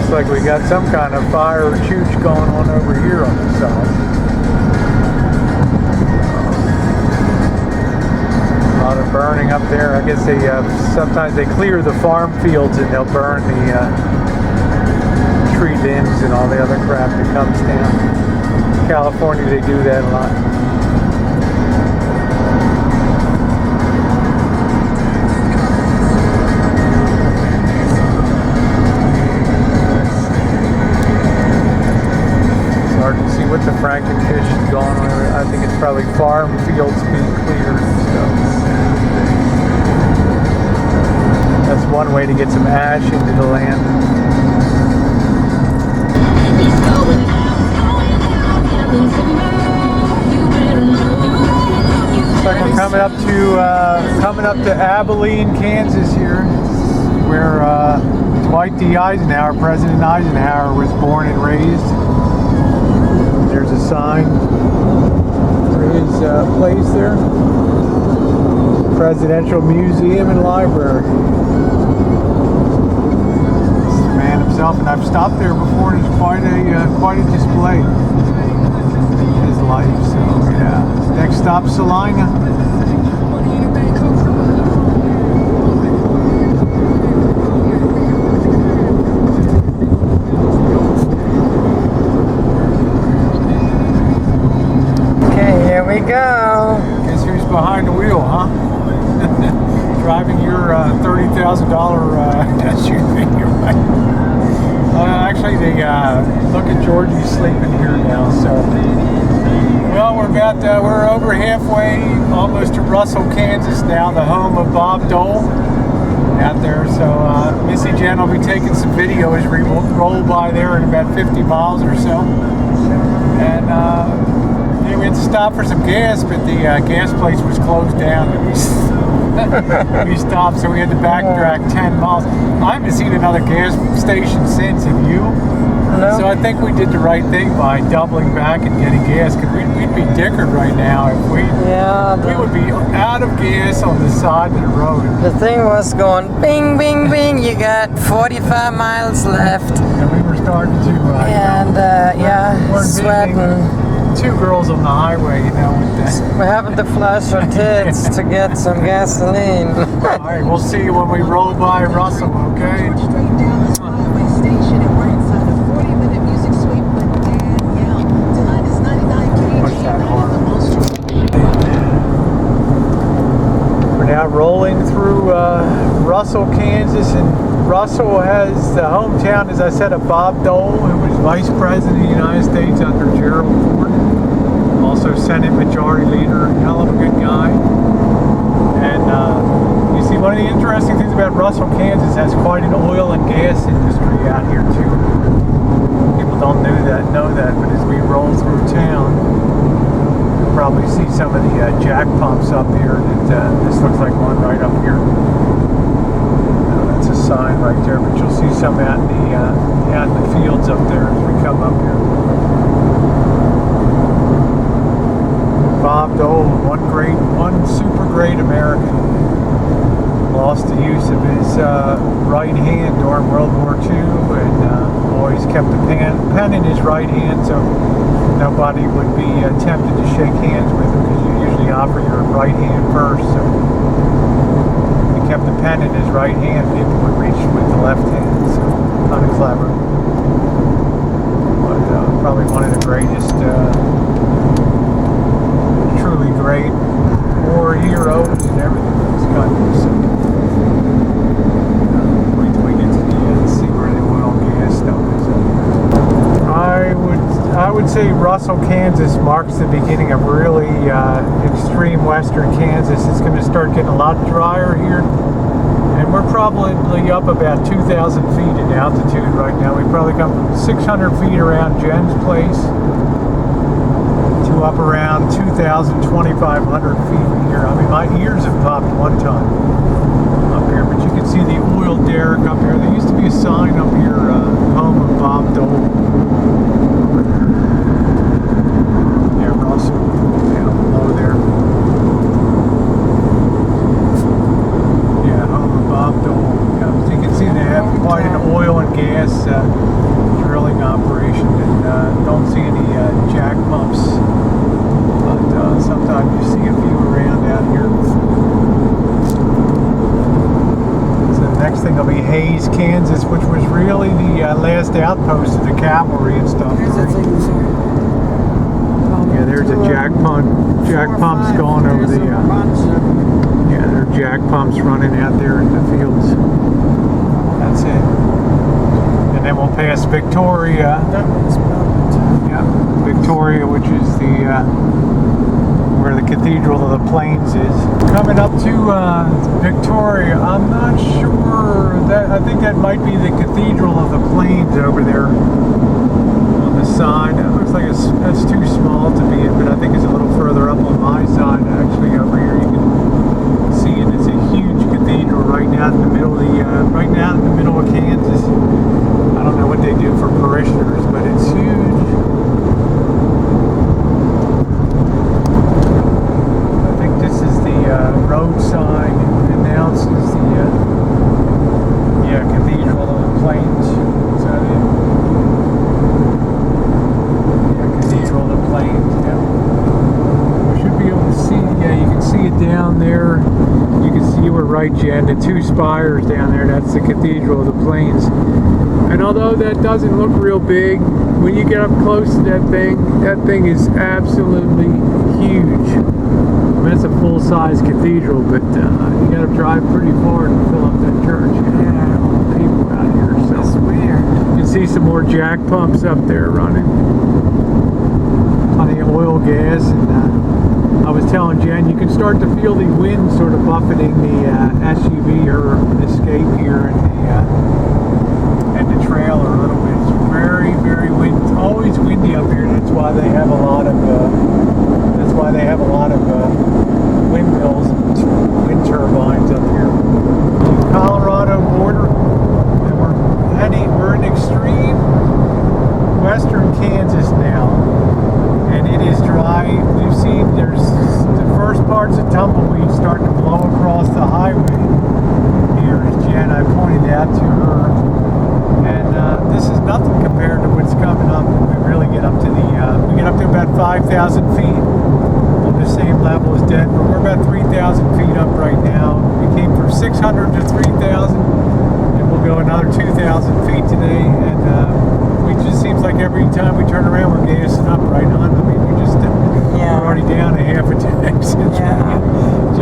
Looks like we got some kind of fire or chooch going on over here on the side. A lot of burning up there. I guess they sometimes they clear the farm fields and they'll burn the tree limbs and all the other crap that comes down. In California, they do that a lot. What the Frankenfish is going on. I think it's probably farm fields being cleared and stuff. That's one way to get some ash into the land. Looks like we're coming up to Abilene, Kansas here, where Dwight D. Eisenhower, President Eisenhower, was born and raised. There's a sign for his place there. Presidential Museum and Library. It's the man himself, and I've stopped there before, and it's quite a display. His life, so yeah. Next stop, Salina. Go. Guess who's behind the wheel, huh? Driving your $30,000 SUV, right? Actually, look at Georgie sleeping here now. So, well, we're over halfway, almost to Russell, Kansas now, the home of Bob Dole out there. So, Missy, Jenn will be taking some video as we roll by there in about 50 miles or so, and. We had to stop for some gas, but the gas place was closed down. And we stopped, so we had to backtrack 10 miles. I haven't seen another gas station since, have you? No. So I think we did the right thing by doubling back and getting gas, because we'd be dickered right now if we would be out of gas on the side of the road. The thing was going bing, bing, bing. You got 45 miles left. And we were starting to... we're sweating. Two girls on the highway, you know, with that. We're having to flush our tits to get some gasoline. All right, we'll see you when we roll by Russell, okay? What's that horn? We're now rolling through Russell, Kansas, and Russell has the hometown, as I said, of Bob Dole, who was Vice President of the United States under Gerald Ford. Also Senate Majority Leader, hell of a good guy. And you see, one of the interesting things about Russell, Kansas, has quite an oil and gas industry out here too. People don't know that, but as we roll through town, you'll probably see some of the jack pumps up here. This looks like one right up here. That's a sign right there, but you'll see some out in the fields up there as we come up here. Bob Dole, one super great American, lost the use of his right hand during World War II, and always kept a pen in his right hand, so nobody would be tempted to shake hands with him, because you usually offer your right hand first. So if he kept a pen in his right hand, people would reach with the left hand. So kind of clever, but probably one of the greatest. Truly great war heroes and everything in this country. So wait till we get to the end and see where the oil and gas stuff is. I would say Russell, Kansas marks the beginning of really extreme western Kansas. It's going to start getting a lot drier here, and we're probably up about 2,000 feet in altitude right now. We probably come from 600 feet around Jenn's place to up around 2,000, 2,500 feet here. I mean, my ears have popped one time up here, but you can see the oil derrick up here. There used to be a sign up here, home of Bob Dole. Yeah, Russell, down below there. Yeah, home of Bob Dole. Yeah, so you can see they have quite an oil oil and gas drilling operation, and don't see any jack pumps. But sometimes you see a few around out here. So the next thing will be Hays, Kansas, which was really the last outpost of the cavalry and stuff. Yeah, there's a jack pump. Jack pumps going over the. Yeah, there are jack pumps running out there in the fields. That's it. And then we'll pass Victoria. Yeah, Victoria, which is the where the Cathedral of the Plains is. Coming up to Victoria, I'm not sure that. I think that might be the Cathedral of the Plains over there on the side. It looks like that's too small to be it, but I think it's a little further up on my side. Actually, over here you can see it. It's a huge cathedral right now in the middle of Kansas. I don't know what they do for parishioners, but it's huge. I think this is the road sign. It announces the Cathedral of the Plains. Is that it? Yeah, Cathedral of the Plains. Yeah. You should be able to see. Yeah, you can see it down there. You can see we're right, Jen. The two spires down there. That's the Cathedral of the Plains. And although that doesn't look real big, when you get up close to that thing is absolutely huge. I mean, it's a full-size cathedral, but you got to drive pretty far to fill up that church. Yeah, all the people out here. So That's weird. you can see some more jack pumps up there running. Plenty of oil, gas, and I was telling Jen, you can start to feel the wind sort of buffeting the SUV or Escape here and the trailer a little bit. It's very, very windy. It's always windy up here. That's why they have a lot of windmills and wind turbines up here. Colorado border, and we're in extreme western Kansas now, and it is dry. We've seen there's the first parts of tumbleweed starting to blow across the highway here, as Jen, I pointed out to her. And this is nothing compared to what's coming up. We really get up to we get up to about 5,000 feet on the same level as Denver. We're about 3,000 feet up right now. We came from 600 to 3,000, and we'll go another 2,000 feet today. And we just seems like every time we turn around, we're gassing up right on. I mean, we're already down a half a tank since we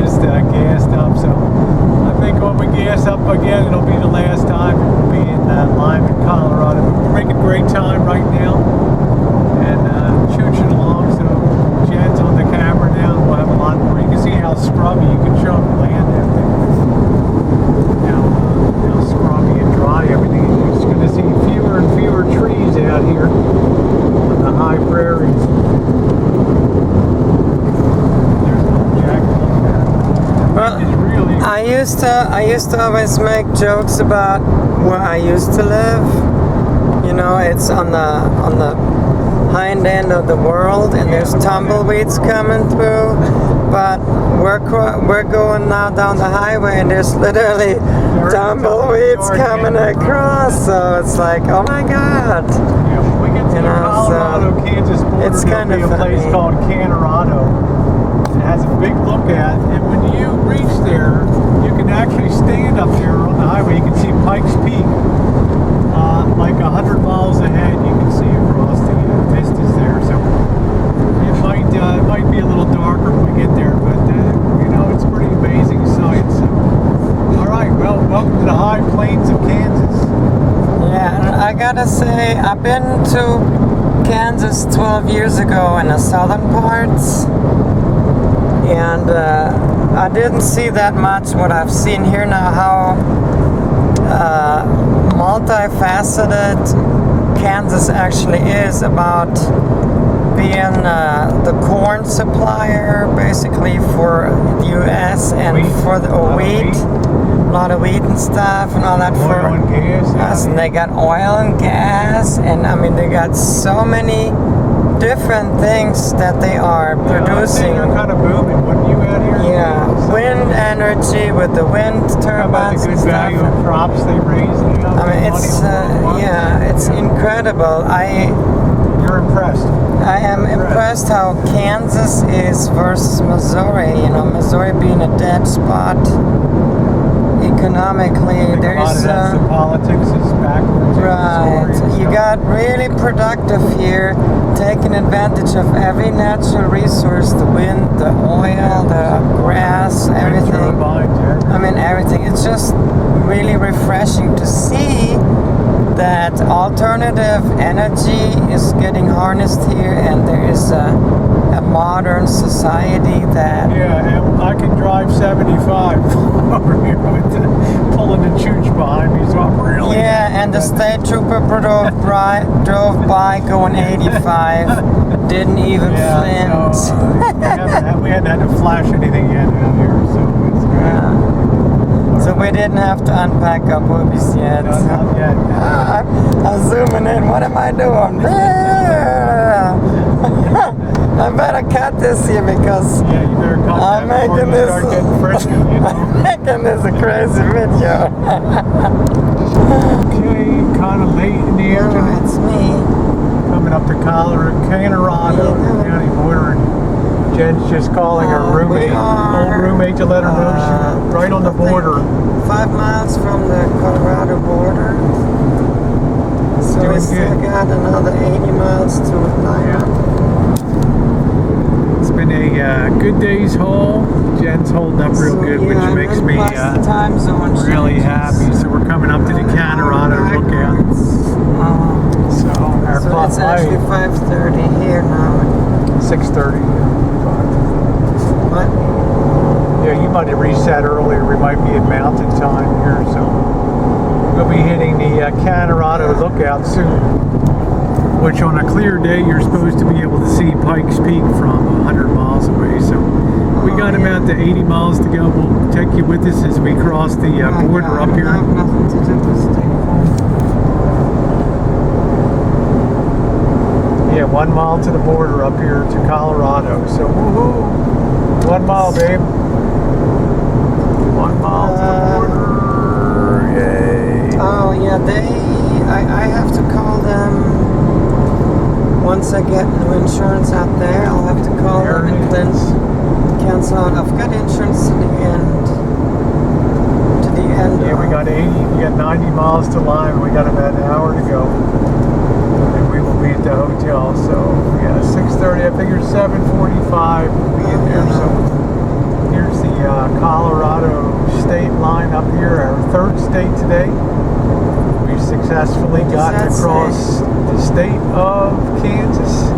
just gassed up. So I think when we gas up again, it'll be the last time. We'll be in Limon, Colorado. We're making great time right now and chooching along. So Jen's on the camera now. We'll have a lot more. You can see how scrubby. You can show them land out there. How scrubby and dry everything is. You're just going to see fewer and fewer trees out here on the high prairies. I used to always make jokes about where I used to live. You know, it's on the hind end of the world, and there's tumbleweeds coming through. But we're going now down the highway, and there's literally tumbleweeds coming across. So it's like, oh my God! Yeah, we get to the Colorado, Kansas border. It's kind of a place called Canorado. It has a big lookout, and when you reach there, you can actually stand up there on the highway. You can see Pikes Peak, like 100 miles ahead. You can see across the vistas there. So it might be a little darker when we get there, but it's a pretty amazing sight. So, all right, well, welcome to the high plains of Kansas. Yeah, and I gotta say, I've been to Kansas 12 years ago in the southern parts. And I didn't see that much what I've seen here now, how multifaceted Kansas actually is about being the corn supplier basically for the U.S. and for the wheat. A lot of wheat and stuff and all that for oil and gas. us. And they got oil and gas, and I mean they got so many different things that they are producing. They're kind of booming. Wouldn't you out here? Yeah, wind energy with the wind How about turbines the and good value stuff. of crops they raise? You know, I mean, it's yeah, it's incredible. You're impressed. I am impressed how Kansas is versus Missouri. You know, Missouri being a dead spot economically. I think a lot There's of that's the politics is backwards. right. You got really productive here, taking advantage of every natural resource: the wind, the oil, the grass, everything. I mean, everything. It's just really refreshing to see that alternative energy is getting harnessed here, and there is a modern society that. Yeah, and I can drive 75 over here with pulling the chooch behind me, so I'm really. Yeah, and the state trooper drove by going 85, didn't even flinch. So, we hadn't had to flash anything yet down here, so it's good. Yeah. So we didn't have to unpack our boobies yet. No, not yet. I'm zooming in. What am I doing? I better cut this here because Yeah, you better cut I'm that before making you start this- getting frisky, you know. I'm making this a crazy video. Okay, kind of late in the Oh, afternoon. it's me. Coming up to Colorado County border, and Jen's just calling her We roommate, are, old roommate, to let her know she's right on the I think border. 5 miles from the Colorado border. So Doing we still good. got another 80 miles to Limon. It's been a good day's haul. Jen's holding up real good, which makes me time zone really changes. happy. So we're coming up to the Colorado lookout. So our So clock it's actually 5:30 here now. 6:30. What? Yeah, you might have reached that earlier. We might be at mountain time here, so we'll be hitting the Colorado lookout soon. Which on a clear day, you're supposed to be able to see Pikes Peak from 100 miles away. So we got about to 80 miles to go. We'll take you with us as we cross the border up I here. have nothing to do with stay home. Yeah, 1 mile to the border up here to Colorado. So woohoo! 1 mile, babe. 1 mile to the border. Yay! Oh yeah, I have to call them once I get new insurance out there. I'll have to call them and then cancel out. I've got insurance to the end. Yeah, we got 80. We got 90 miles to Lime. We got about an hour to go, and we will be at the hotel. So yeah, 6:30. I figure 7:45 we'll be in there. So here's the Colorado state line up here, our third state today. We successfully gotten across the state of Kansas.